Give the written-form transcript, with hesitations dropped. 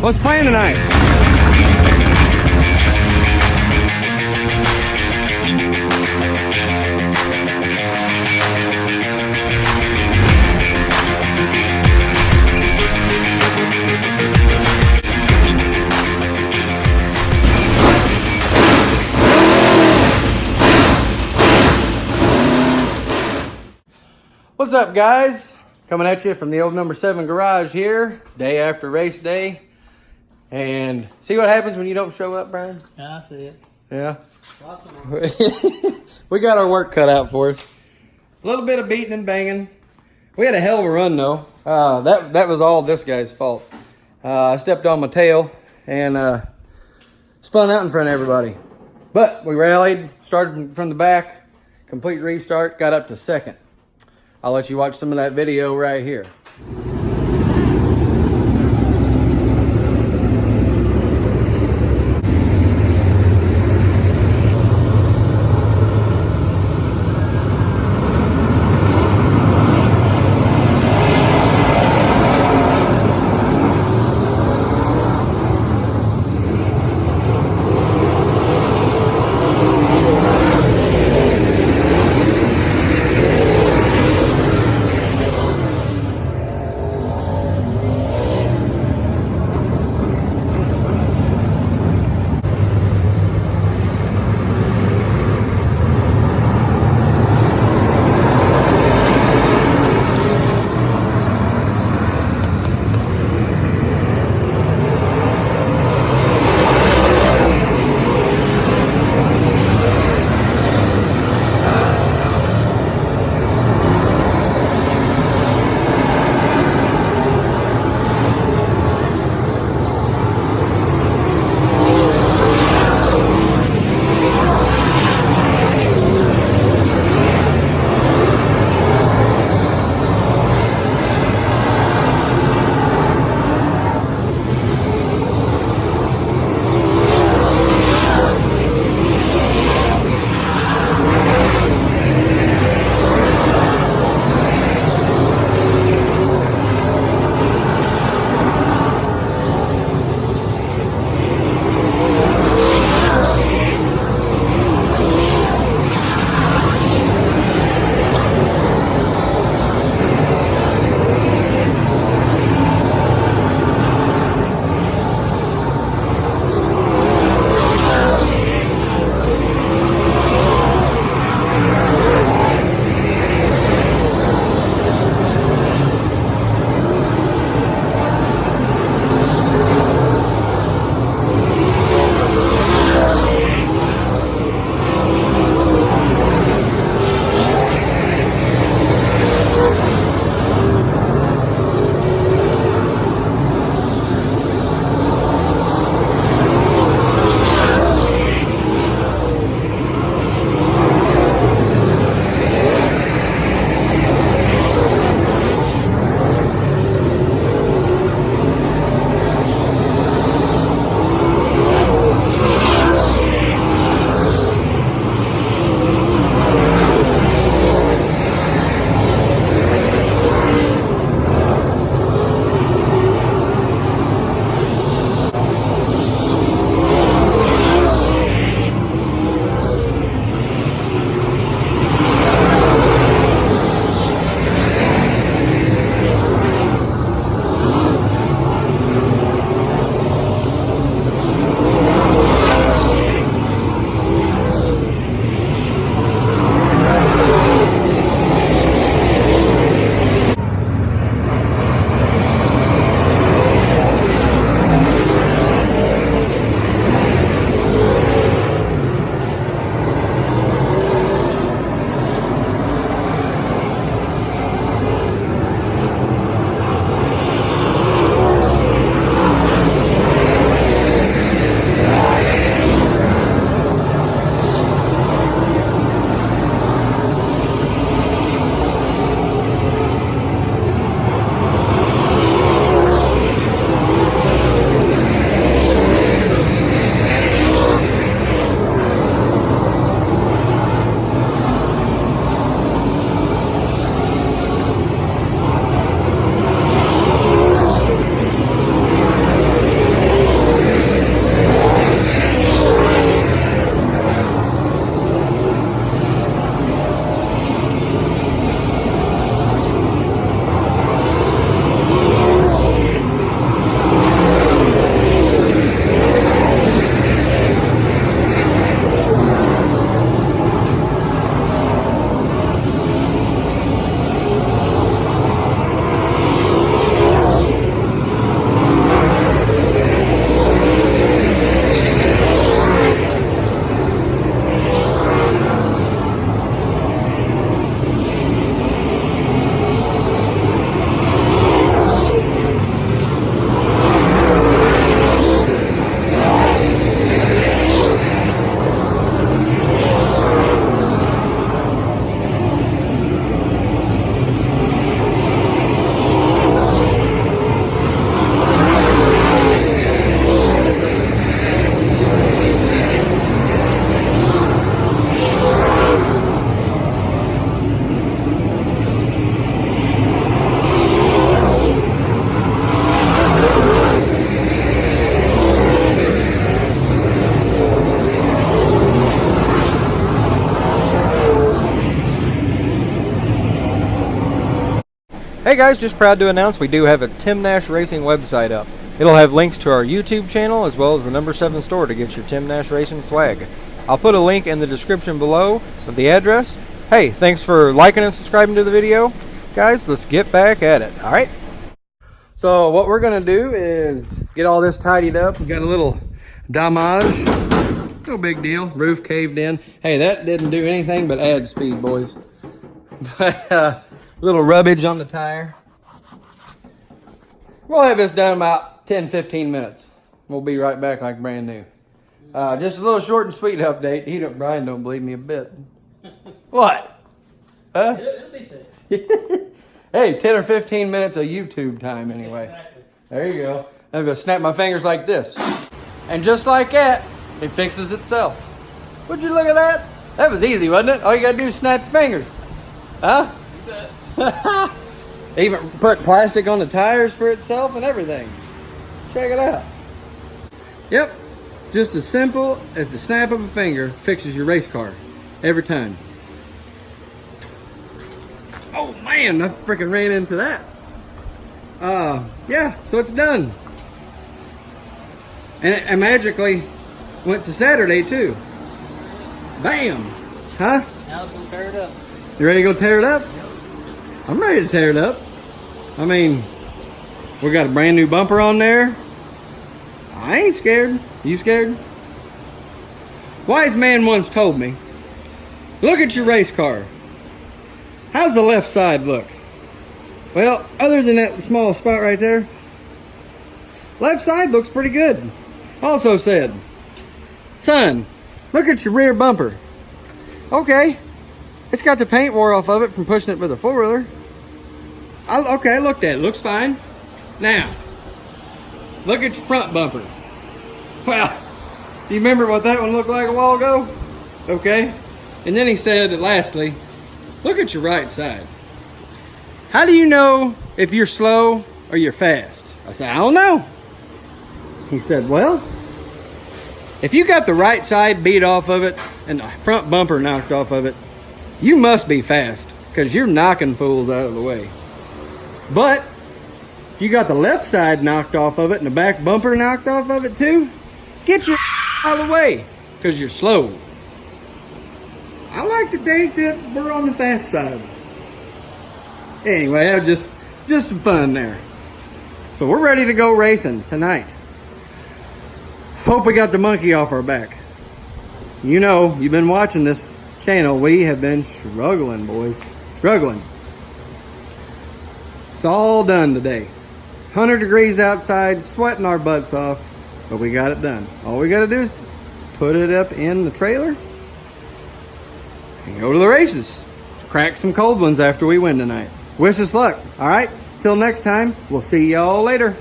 What's the plan tonight? What's up, guys? Coming at you from the old number 7 garage here, day after race day. And see what happens when you don't show up, Brian? Yeah, I see it. Yeah. Awesome. We got our work cut out for us. A little bit of beating and banging. We had a hell of a run, though. That was all this guy's fault. I stepped on my tail and spun out in front of everybody. But we rallied, started from the back, complete restart, got up to second. I'll let you watch some of that video right here. Hey guys, just proud to announce we do have a Tim Nash Racing website up. It'll have links to our YouTube channel as well as the number 7 store to get your Tim Nash Racing swag. I'll put a link in the description below of the address. Hey, thanks for liking and subscribing to the video. Guys, let's get back at it, alright? So what we're gonna do is get all this tidied up. We got a little damage. No big deal. Roof caved in. Hey, that didn't do anything but add speed, boys. Little rubbage on the tire. We'll have this done about 10-15 minutes. We'll be right back like brand new. Just a little short and sweet update. Brian don't believe me a bit. What? Huh? It'll be fixed. Hey, 10 or 15 minutes of YouTube time anyway. Exactly. There you go. I'm gonna snap my fingers like this. And just like that, it fixes itself. Would you look at that? That was easy, wasn't it? All you gotta do is snap your fingers. Huh? You bet. Even put plastic on the tires for itself and everything. Check it out. Yep. Just as simple as the snap of a finger fixes your race car. Every time. Oh man, I freaking ran into that. Yeah, so it's done. And it magically went to Saturday too. Bam! Huh? Now it's gonna tear it up. You ready to go tear it up? I'm ready to tear it up. I mean, we got a brand new bumper on there. I ain't scared. You scared? Wise man once told me, look at your race car. How's the left side look? Well, other than that small spot right there, left side looks pretty good. Also said, son, look at your rear bumper. Okay, it's got the paint wore off of it from pushing it with a four-wheeler. Okay, I looked at it. Looks fine. Now, look at your front bumper. Well, do you remember what that one looked like a while ago? Okay. And then he said, lastly, look at your right side. How do you know if you're slow or you're fast? I said, I don't know. He said, well, if you got the right side beat off of it and the front bumper knocked off of it, you must be fast because you're knocking fools out of the way. But if you got the left side knocked off of it and the back bumper knocked off of it too, get your out of the way because you're slow. I like to think that we're on the fast side. Anyway, that was just some fun there. So we're ready to go racing tonight. Hope we got the monkey off our back. You know, you've been watching this channel. We have been struggling, boys. Struggling. It's all done today. 100 degrees outside, sweating our butts off, but we got it done. All we got to do is put it up in the trailer and go to the races. Crack some cold ones after we win tonight. Wish us luck. All right, till next time, we'll see y'all later.